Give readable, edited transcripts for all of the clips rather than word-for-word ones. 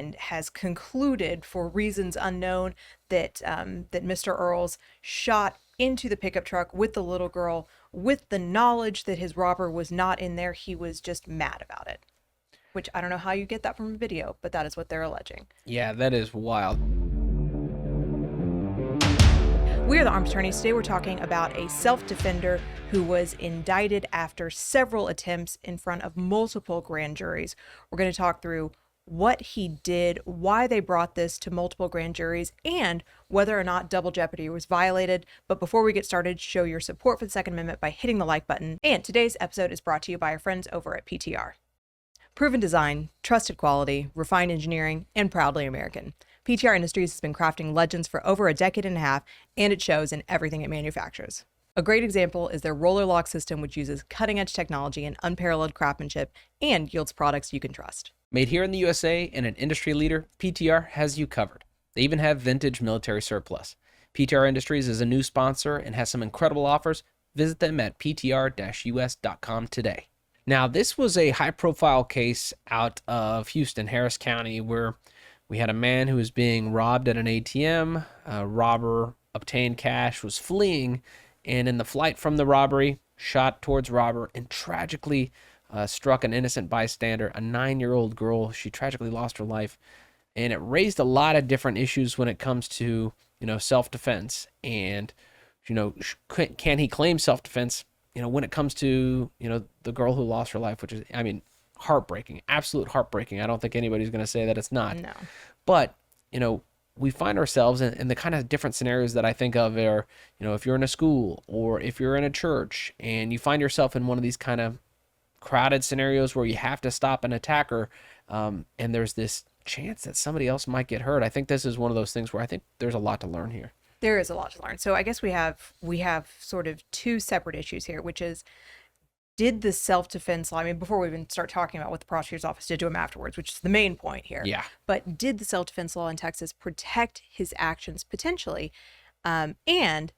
and has concluded for reasons unknown that that Mr. Earls shot into the pickup truck with the little girl with the knowledge that his robber was not in there. He was just mad about it, which I don't know how you get that from a video, but that is what they're alleging. Yeah, that is wild. We are the Arms Attorneys. Today we're talking about a self-defender who was indicted after several attempts in front of multiple grand juries. We're going to talk through what he did, why they brought this to multiple grand juries, and whether or not double jeopardy was violated. But before we get started, show your support for the Second Amendment by hitting the like button. And today's episode is brought to you by our friends over at PTR. Proven design, trusted quality, refined engineering, and proudly American. PTR Industries has been crafting legends for over a decade and a half, and it shows in everything it manufactures. A great example is their roller lock system, which uses cutting-edge technology and unparalleled craftsmanship and yields products you can trust. Made here in the USA and an industry leader, PTR has you covered. They even have vintage military surplus. PTR Industries is a new sponsor and has some incredible offers. Visit them at ptr-us.com today. Now, this was a high-profile case out of Houston, Harris County, where we had a man who was being robbed at an ATM. A robber obtained cash, was fleeing, and in the flight from the robbery, shot towards robber and tragically struck an innocent bystander, a 9-year-old girl. She tragically lost her life, and it raised a lot of different issues when it comes to, self-defense. And, can he claim self-defense? When it comes to, the girl who lost her life, which is, heartbreaking, absolute heartbreaking. I don't think anybody's going to say that it's not. No. But, we find ourselves in the kind of different scenarios that I think of are, if you're in a school or if you're in a church and you find yourself in one of these kind of crowded scenarios where you have to stop an attacker, and there's this chance that somebody else might get hurt. I think this is one of those things where I think there's a lot to learn here. There is a lot to learn. So I guess we have sort of two separate issues here, which is, did the self-defense law, before we even start talking about what the prosecutor's office did to him afterwards, which is the main point here. Yeah. But did the self-defense law in Texas protect his actions potentially? And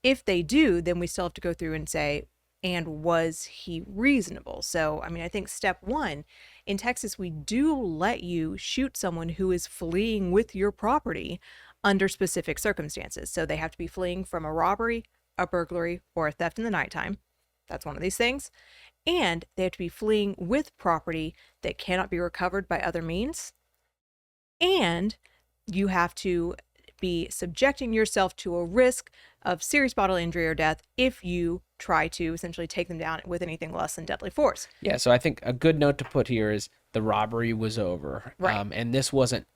if they do, then we still have to go through and say, and was he reasonable? So, I think step one, in Texas, we do let you shoot someone who is fleeing with your property under specific circumstances. So they have to be fleeing from a robbery, a burglary, or a theft in the nighttime. That's one of these things. And they have to be fleeing with property that cannot be recovered by other means. And you have to be subjecting yourself to a risk of serious bodily injury or death if you try to essentially take them down with anything less than deadly force. Yeah, so I think a good note to put here is the robbery was over. Right. And this wasn't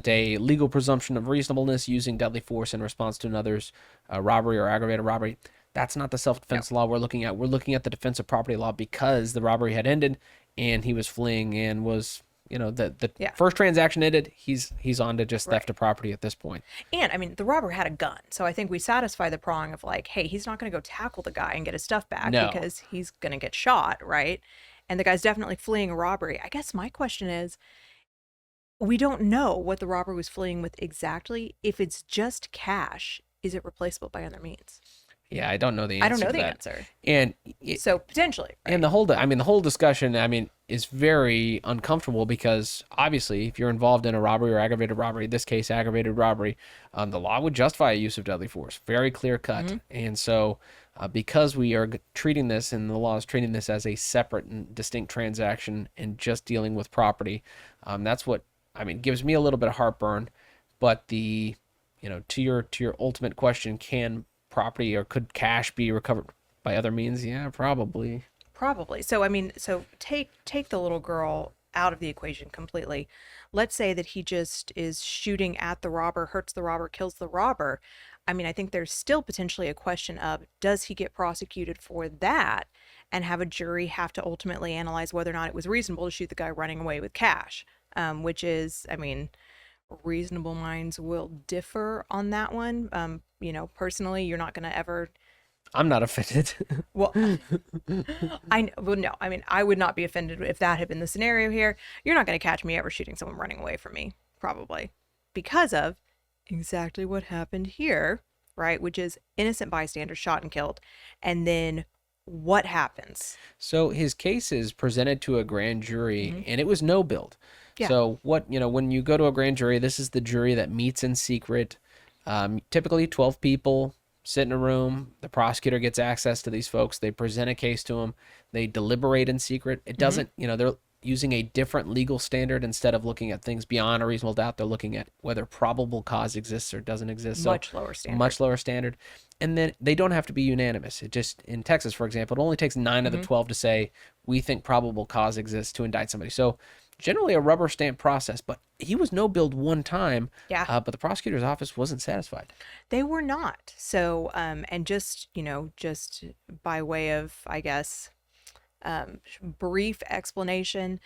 a legal presumption of reasonableness using deadly force in response to another's robbery or aggravated robbery. That's not the self-defense law we're looking at. We're looking at the defense of property law because the robbery had ended and he was fleeing and was, the first transaction ended. He's on to just theft of property at this point. And the robber had a gun. So I think we satisfy the prong of like, hey, he's not going to go tackle the guy and get his stuff back because he's going to get shot, right? And the guy's definitely fleeing a robbery. I guess my question is, we don't know what the robber was fleeing with exactly. If it's just cash, is it replaceable by other means? Yeah, I don't know the answer. I don't know the that. answer. And so potentially. Right? And the whole discussion, is very uncomfortable because obviously if you're involved in a robbery or aggravated robbery, this case aggravated robbery, the law would justify a use of deadly force. Very clear cut. Mm-hmm. And so because we are treating this and the law is treating this as a separate and distinct transaction and just dealing with property, that's what, gives me a little bit of heartburn. But to your ultimate question, can property or could cash be recovered by other means? Yeah, probably. So take the little girl out of the equation completely. Let's say that he just is shooting at the robber, hurts the robber, kills the robber. I think there's still potentially a question of, does he get prosecuted for that and have a jury have to ultimately analyze whether or not it was reasonable to shoot the guy running away with cash, which is, reasonable minds will differ on that one. Personally, you're not going to ever. I'm not offended. Well, I would not be offended if that had been the scenario here. You're not going to catch me ever shooting someone running away from me, probably, because of exactly what happened here, right? Which is innocent bystander shot and killed. And then what happens? So his case is presented to a grand jury, and it was no build. Yeah. So when you go to a grand jury, this is the jury that meets in secret. Typically 12 people sit in a room. The prosecutor gets access to these folks. They present a case to them. They deliberate in secret. It doesn't, they're using a different legal standard. Instead of looking at things beyond a reasonable doubt, they're looking at whether probable cause exists or doesn't exist. So Much lower standard. much lower standard. And then they don't have to be unanimous. It just, in Texas, for example, it only takes 9 of the 12 to say, we think probable cause exists to indict somebody. So generally a rubber stamp process, but he was no billed one time. Yeah. But the prosecutor's office wasn't satisfied. They were not. So, and just, just by way of, I guess, brief explanation,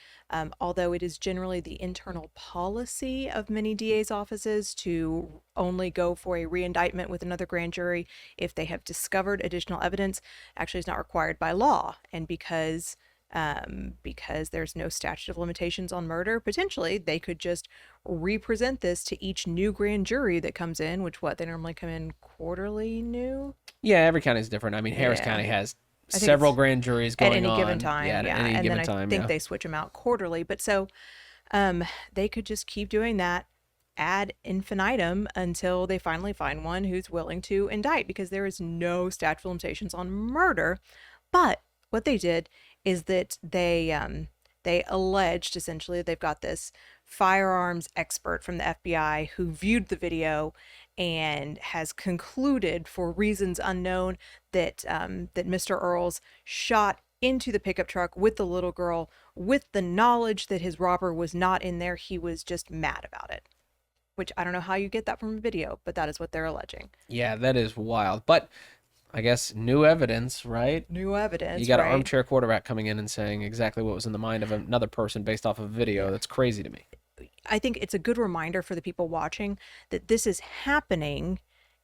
although it is generally the internal policy of many DA's offices to only go for a reindictment with another grand jury if they have discovered additional evidence, actually is not required by law. And because there's no statute of limitations on murder, potentially they could just represent this to each new grand jury that comes in, which they normally come in quarterly new? Yeah, every county is different. I mean, Harris Yeah. County has I think several it's grand juries going at any on. given time. Yeah, at any and given then time. I think they switch them out quarterly. But so they could just keep doing that ad infinitum until they finally find one who's willing to indict, because there is no statute of limitations on murder. But what they did is that they alleged, essentially, they've got this firearms expert from the FBI who viewed the video and has concluded, for reasons unknown, that that Mr. Earls shot into the pickup truck with the little girl with the knowledge that his robber was not in there. He was just mad about it, which I don't know how you get that from a video, but that is what they're alleging. Yeah, that is wild. But I guess new evidence, right? New evidence. You got right? an armchair quarterback coming in and saying exactly what was in the mind of another person based off of a video. That's crazy to me. I think it's a good reminder for the people watching that this is happening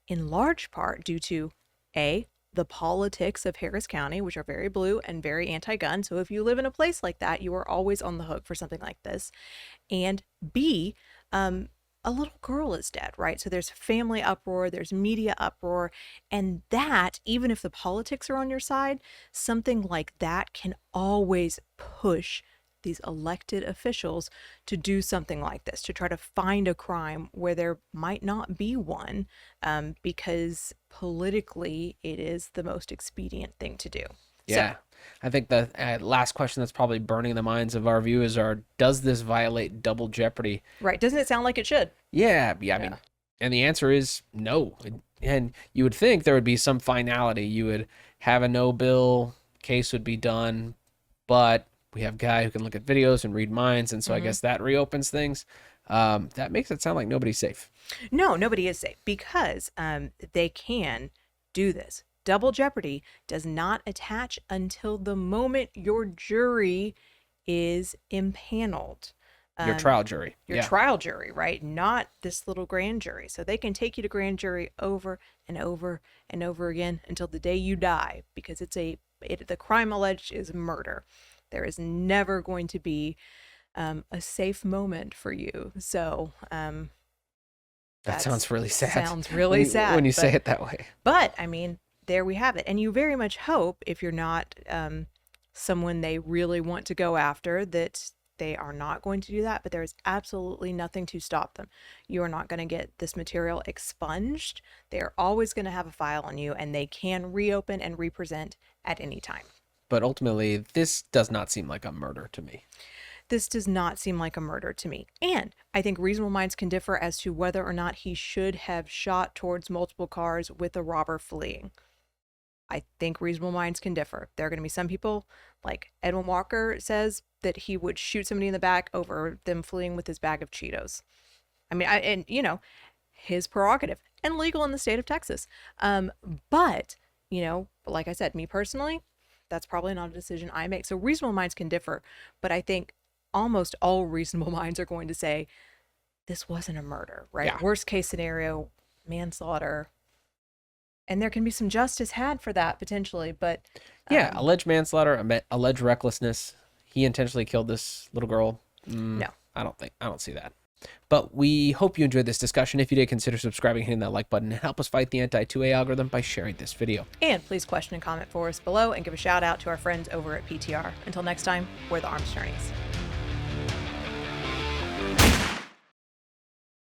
in large part due to the politics of Harris County, which are very blue and very anti-gun. So if you live in a place like that, you are always on the hook for something like this. And B, a little girl is dead, right? So there's family uproar, there's media uproar, and that, even if the politics are on your side, something like that can always push these elected officials to do something like this, to try to find a crime where there might not be one, because politically it is the most expedient thing to do. Yeah. So, I think the last question that's probably burning the minds of our viewers are, does this violate double jeopardy? Right. Doesn't it sound like it should? Yeah. I mean, and the answer is no. And you would think there would be some finality. You would have a no bill, case would be done, but we have a guy who can look at videos and read minds, and so I guess that reopens things. That makes it sound like nobody's safe. No, nobody is safe, because they can do this. Double jeopardy does not attach until the moment your jury is impaneled. Your trial jury. Your trial jury, right? Not this little grand jury. So they can take you to grand jury over and over and over again until the day you die, because the crime alleged is murder. There is never going to be a safe moment for you. So that sounds really sad. Sounds really sad when you say it that way. But I mean, there we have it. And you very much hope, if you're not someone they really want to go after, that they are not going to do that. But there is absolutely nothing to stop them. You are not going to get this material expunged. They are always going to have a file on you, and they can reopen and represent at any time. But ultimately, this does not seem like a murder to me. This does not seem like a murder to me. And I think reasonable minds can differ as to whether or not he should have shot towards multiple cars with a robber fleeing. I think reasonable minds can differ. There are going to be some people, like Edwin Walker says, that he would shoot somebody in the back over them fleeing with his bag of Cheetos. I mean, his prerogative, and legal in the state of Texas. But like I said, me personally, that's probably not a decision I make. So reasonable minds can differ, but I think almost all reasonable minds are going to say this wasn't a murder, right? Yeah. Worst case scenario, manslaughter. And there can be some justice had for that potentially, but alleged manslaughter, alleged recklessness. He intentionally killed this little girl. No, I don't see that. But we hope you enjoyed this discussion. If you did, consider subscribing, hitting that like button, and help us fight the anti-2A algorithm by sharing this video. And please question and comment for us below, and give a shout out to our friends over at PTR. Until next time, we're the Arms Journeys.